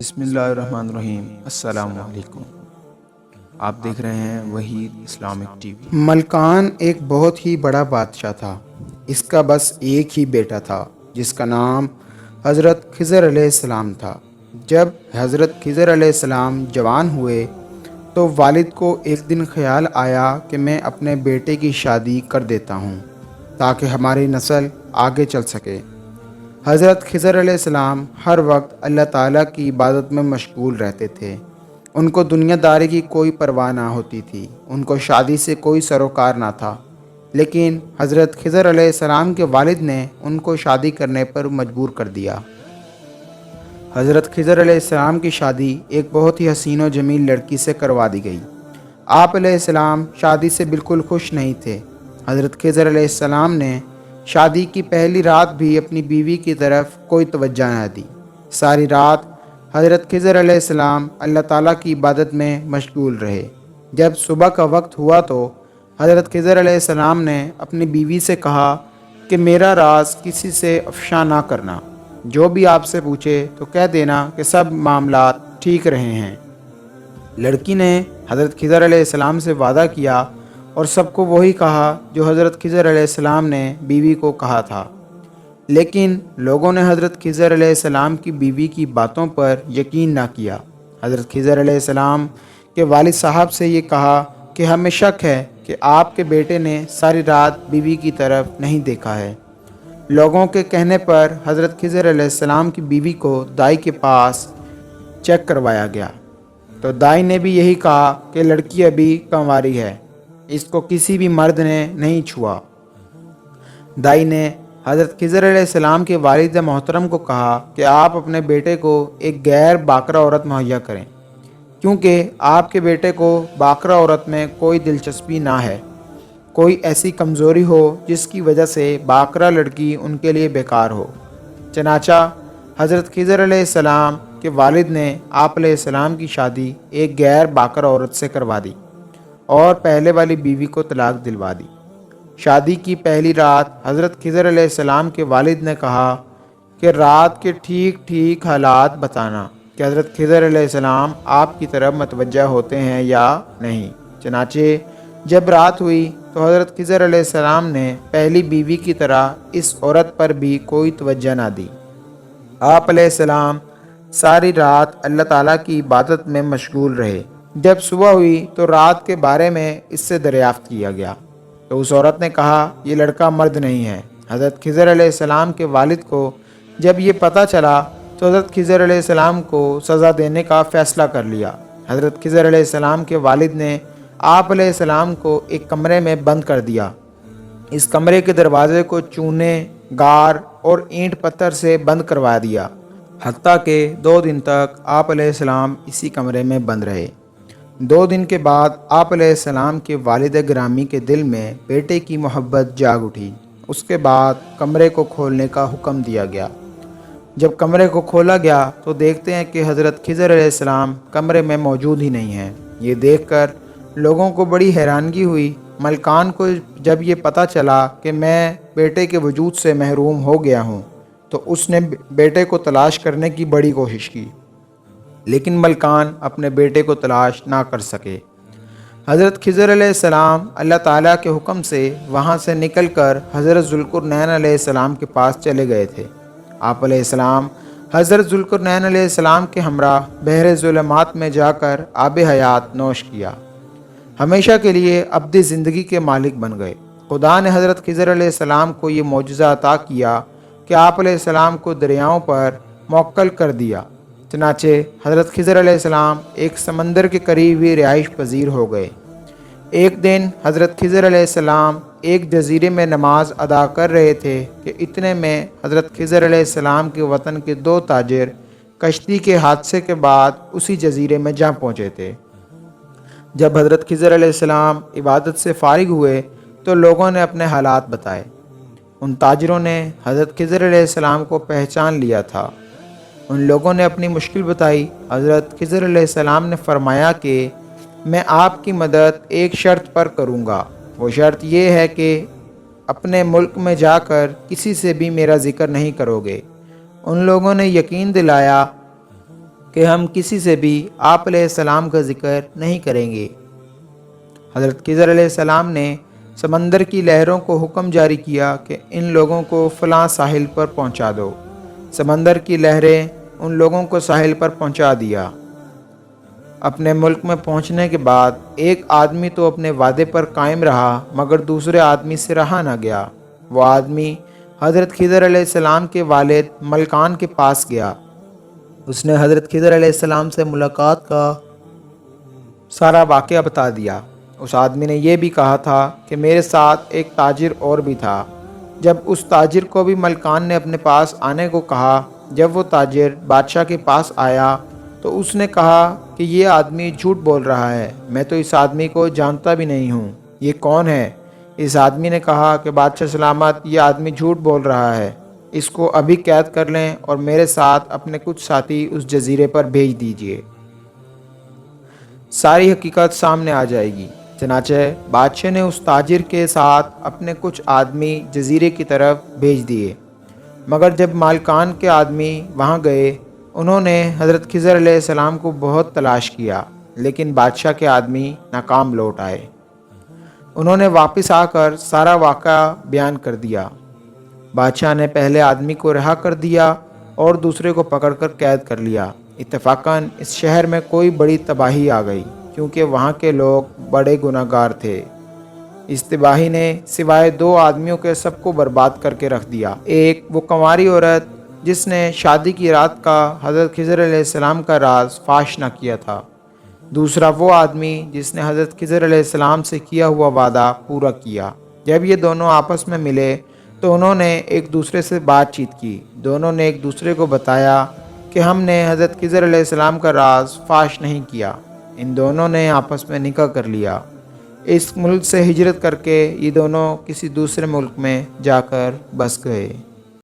بسم اللہ الرحمن الرحیم۔ السلام علیکم۔ آپ دیکھ رہے ہیں وحید اسلامک ٹی وی۔ ملکان ایک بہت ہی بڑا بادشاہ تھا۔ اس کا بس ایک ہی بیٹا تھا جس کا نام حضرت خضر علیہ السلام تھا۔ جب حضرت خضر علیہ السلام جوان ہوئے تو والد کو ایک دن خیال آیا کہ میں اپنے بیٹے کی شادی کر دیتا ہوں تاکہ ہماری نسل آگے چل سکے۔ حضرت خضر علیہ السلام ہر وقت اللہ تعالیٰ کی عبادت میں مشغول رہتے تھے۔ ان کو دنیا داری کی کوئی پرواہ نہ ہوتی تھی، ان کو شادی سے کوئی سروکار نہ تھا۔ لیکن حضرت خضر علیہ السلام کے والد نے ان کو شادی کرنے پر مجبور کر دیا۔ حضرت خضر علیہ السلام کی شادی ایک بہت ہی حسین و جمیل لڑکی سے کروا دی گئی۔ آپ علیہ السلام شادی سے بالکل خوش نہیں تھے۔ حضرت خضر علیہ السلام نے شادی کی پہلی رات بھی اپنی بیوی کی طرف کوئی توجہ نہ دی۔ ساری رات حضرت خضر علیہ السلام اللہ تعالیٰ کی عبادت میں مشغول رہے۔ جب صبح کا وقت ہوا تو حضرت خضر علیہ السلام نے اپنی بیوی سے کہا کہ میرا راز کسی سے افشا نہ کرنا، جو بھی آپ سے پوچھے تو کہہ دینا کہ سب معاملات ٹھیک رہے ہیں۔ لڑکی نے حضرت خضر علیہ السلام سے وعدہ کیا اور سب کو وہی کہا جو حضرت خضر علیہ السلام نے بیوی کو کہا تھا۔ لیکن لوگوں نے حضرت خضر علیہ السلام کی بیوی کی باتوں پر یقین نہ کیا۔ حضرت خضر علیہ السلام کے والد صاحب سے یہ کہا کہ ہمیں شک ہے کہ آپ کے بیٹے نے ساری رات بیوی کی طرف نہیں دیکھا ہے۔ لوگوں کے کہنے پر حضرت خضر علیہ السلام کی بیوی کو دائی کے پاس چیک کروایا گیا تو دائی نے بھی یہی کہا کہ لڑکی ابھی کنواری ہے، اس کو کسی بھی مرد نے نہیں چھوا۔ دائی نے حضرت خضر علیہ السلام کے والد محترم کو کہا کہ آپ اپنے بیٹے کو ایک غیر باکرہ عورت مہیا کریں، کیونکہ آپ کے بیٹے کو باکرہ عورت میں کوئی دلچسپی نہ ہے، کوئی ایسی کمزوری ہو جس کی وجہ سے باکرہ لڑکی ان کے لیے بیکار ہو۔ چنانچہ حضرت خضر علیہ السلام کے والد نے آپ علیہ السلام کی شادی ایک غیر باکرہ عورت سے کروا دی اور پہلے والی بیوی کو طلاق دلوا دی۔ شادی کی پہلی رات حضرت خضر علیہ السلام کے والد نے کہا کہ رات کے ٹھیک حالات بتانا کہ حضرت خضر علیہ السلام آپ کی طرف متوجہ ہوتے ہیں یا نہیں۔ چنانچہ جب رات ہوئی تو حضرت خضر علیہ السلام نے پہلی بیوی کی طرح اس عورت پر بھی کوئی توجہ نہ دی۔ آپ علیہ السلام ساری رات اللہ تعالیٰ کی عبادت میں مشغول رہے۔ جب صبح ہوئی تو رات کے بارے میں اس سے دریافت کیا گیا تو اس عورت نے کہا یہ لڑکا مرد نہیں ہے۔ حضرت خضر علیہ السلام کے والد کو جب یہ پتہ چلا تو حضرت خضر علیہ السلام کو سزا دینے کا فیصلہ کر لیا۔ حضرت خضر علیہ السلام کے والد نے آپ علیہ السلام کو ایک کمرے میں بند کر دیا۔ اس کمرے کے دروازے کو چونے، گار اور اینٹ پتھر سے بند کروا دیا، حتیٰ کہ 2 دن تک آپ علیہ السلام اسی کمرے میں بند رہے۔ 2 دن کے بعد آپ علیہ السلام کے والد گرامی کے دل میں بیٹے کی محبت جاگ اٹھی۔ اس کے بعد کمرے کو کھولنے کا حکم دیا گیا۔ جب کمرے کو کھولا گیا تو دیکھتے ہیں کہ حضرت خضر علیہ السلام کمرے میں موجود ہی نہیں ہیں۔ یہ دیکھ کر لوگوں کو بڑی حیرانگی ہوئی۔ ملکان کو جب یہ پتہ چلا کہ میں بیٹے کے وجود سے محروم ہو گیا ہوں تو اس نے بیٹے کو تلاش کرنے کی بڑی کوشش کی، لیکن ملکان اپنے بیٹے کو تلاش نہ کر سکے۔ حضرت خضر علیہ السلام اللہ تعالیٰ کے حکم سے وہاں سے نکل کر حضرت ذوالقرنین علیہ السلام کے پاس چلے گئے تھے۔ آپ علیہ السلام حضرت ذوالقرنین علیہ السلام کے ہمراہ بحر ظلمات میں جا کر آب حیات نوش کیا، ہمیشہ کے لیے ابدی زندگی کے مالک بن گئے۔ خدا نے حضرت خضر علیہ السلام کو یہ معجزہ عطا کیا کہ آپ علیہ السلام کو دریاؤں پر موکل کر دیا۔ چنانچہ حضرت خضر علیہ السلام ایک سمندر کے قریب ہی رہائش پذیر ہو گئے۔ ایک دن حضرت خضر علیہ السلام ایک جزیرے میں نماز ادا کر رہے تھے کہ اتنے میں حضرت خضر علیہ السلام کے وطن کے 2 تاجر کشتی کے حادثے کے بعد اسی جزیرے میں جا پہنچے تھے۔ جب حضرت خضر علیہ السلام عبادت سے فارغ ہوئے تو لوگوں نے اپنے حالات بتائے۔ ان تاجروں نے حضرت خضر علیہ السلام کو پہچان لیا تھا۔ ان لوگوں نے اپنی مشکل بتائی۔ حضرت خضر علیہ السلام نے فرمایا کہ میں آپ کی مدد ایک شرط پر کروں گا۔ وہ شرط یہ ہے کہ اپنے ملک میں جا کر کسی سے بھی میرا ذکر نہیں کرو گے۔ ان لوگوں نے یقین دلایا کہ ہم کسی سے بھی آپ علیہ السلام کا ذکر نہیں کریں گے۔ حضرت خضر علیہ السلام نے سمندر کی لہروں کو حکم جاری کیا کہ ان لوگوں کو فلاں ساحل پر پہنچا دو۔ سمندر کی لہریں ان لوگوں کو ساحل پر پہنچا دیا۔ اپنے ملک میں پہنچنے کے بعد ایک آدمی تو اپنے وعدے پر قائم رہا، مگر دوسرے آدمی سے رہا نہ گیا۔ وہ آدمی حضرت خضر علیہ السلام کے والد ملکان کے پاس گیا۔ اس نے حضرت خضر علیہ السلام سے ملاقات کا سارا واقعہ بتا دیا۔ اس آدمی نے یہ بھی کہا تھا کہ میرے ساتھ ایک تاجر اور بھی تھا۔ جب اس تاجر کو بھی ملکان نے اپنے پاس آنے کو کہا، جب وہ تاجر بادشاہ کے پاس آیا تو اس نے کہا کہ یہ آدمی جھوٹ بول رہا ہے، میں تو اس آدمی کو جانتا بھی نہیں ہوں، یہ کون ہے؟ اس آدمی نے کہا کہ بادشاہ سلامت، یہ آدمی جھوٹ بول رہا ہے، اس کو ابھی قید کر لیں اور میرے ساتھ اپنے کچھ ساتھی اس جزیرے پر بھیج دیجئے، ساری حقیقت سامنے آ جائے گی۔ چنانچہ بادشاہ نے اس تاجر کے ساتھ اپنے کچھ آدمی جزیرے کی طرف بھیج دیے، مگر جب مالکان کے آدمی وہاں گئے، انہوں نے حضرت خضر علیہ السلام کو بہت تلاش کیا، لیکن بادشاہ کے آدمی ناکام لوٹ آئے۔ انہوں نے واپس آ کر سارا واقعہ بیان کر دیا۔ بادشاہ نے پہلے آدمی کو رہا کر دیا اور دوسرے کو پکڑ کر قید کر لیا۔ اتفاقاً اس شہر میں کوئی بڑی تباہی آ گئی، کیونکہ وہاں کے لوگ بڑے گناہ گار تھے۔ اس تباہی نے سوائے 2 آدمیوں کے سب کو برباد کر کے رکھ دیا۔ ایک وہ کنواری عورت جس نے شادی کی رات کا حضرت خضر علیہ السلام کا راز فاش نہ کیا تھا۔ دوسرا وہ آدمی جس نے حضرت خضر علیہ السلام سے کیا ہوا وعدہ پورا کیا۔ جب یہ دونوں آپس میں ملے تو انہوں نے ایک دوسرے سے بات چیت کی۔ دونوں نے ایک دوسرے کو بتایا کہ ہم نے حضرت خضر علیہ السلام کا راز فاش نہیں کیا۔ ان دونوں نے آپس میں نکاح کر لیا۔ اس ملک سے ہجرت کر کے یہ دونوں کسی دوسرے ملک میں جا کر بس گئے۔